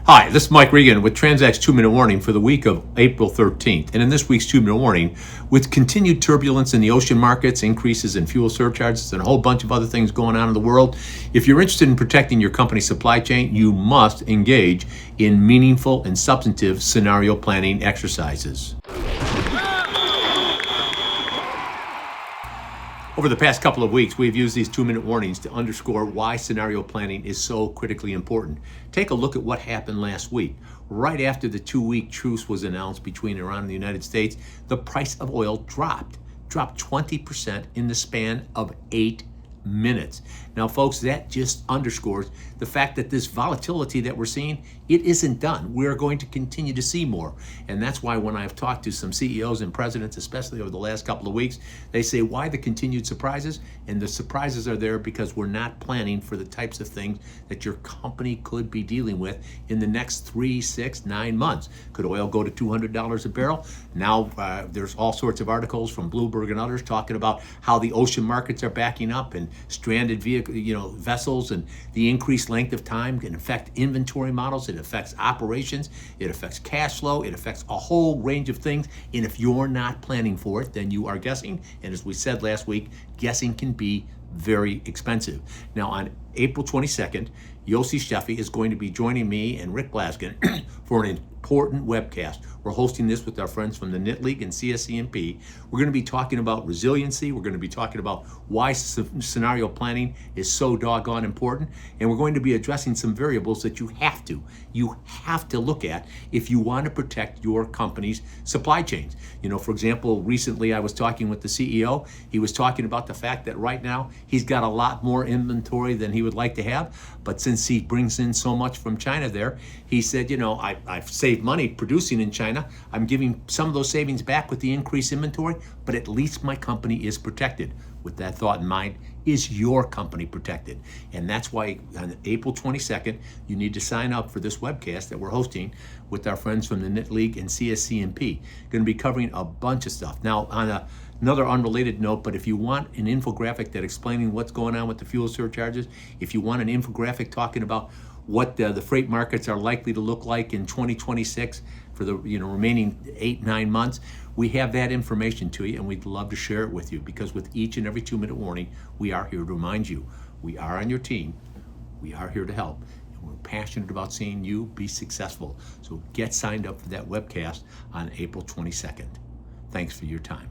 Hi, this is Mike Regan with Transact's 2-minute warning for the week of April 13th. And in this week's 2-minute warning, with continued turbulence in the ocean markets, increases in fuel surcharges, and a whole bunch of other things going on in the world, if you're interested in protecting your company's supply chain, you must engage in meaningful and substantive scenario planning exercises. Over the past couple of weeks, we've used these 2-minute warnings to underscore why scenario planning is so critically important. Take a look at what happened last week. Right after the 2-week truce was announced between Iran and the United States, the price of oil dropped 20% in the span of 8 minutes. Now, folks, that just underscores the fact that this volatility that we're seeing, it isn't done. We're going to continue to see more. And that's why when I've talked to some CEOs and presidents, especially over the last couple of weeks, they say, why the continued surprises? And the surprises are there because we're not planning for the types of things that your company could be dealing with in the next 3, 6, 9 months. Could oil go to $200 a barrel? Now, there's all sorts of articles from Bloomberg and others talking about how the ocean markets are backing up and stranded vessels, and the increased length of time can affect inventory models. It affects operations. It affects cash flow. It affects a whole range of things. And if you're not planning for it, then you are guessing. And as we said last week, guessing can be very expensive. Now, on April 22nd, Yossi Sheffi is going to be joining me and Rick Blaskin for an important webcast. We're hosting this with our friends from the Knit League and CSCMP. We're going to be talking about resiliency. We're going to be talking about why scenario planning is so doggone important. And we're going to be addressing some variables that you have to look at if you want to protect your company's supply chains. You know, for example, recently I was talking with the CEO. He was talking about the fact that right now he's got a lot more inventory than he would like to have. But since he brings in so much from China there, he said, you know, I've saved money producing in China. I'm giving some of those savings back with the increased inventory, but at least my company is protected. With that thought in mind, is your company protected? And that's why on April 22nd, you need to sign up for this webcast that we're hosting with our friends from the Knit League and CSCMP. Going to be covering a bunch of stuff. Now, on another unrelated note, but if you want an infographic that explaining what's going on with the fuel surcharges, if you want an infographic talking about what the freight markets are likely to look like in 2026 for the remaining 8-9 months, we have that information to you, and we'd love to share it with you, because with each and every 2-minute warning, we are here to remind you we are on your team, we are here to help, and we're passionate about seeing you be successful. So get signed up for that webcast on April 22nd. Thanks for your time.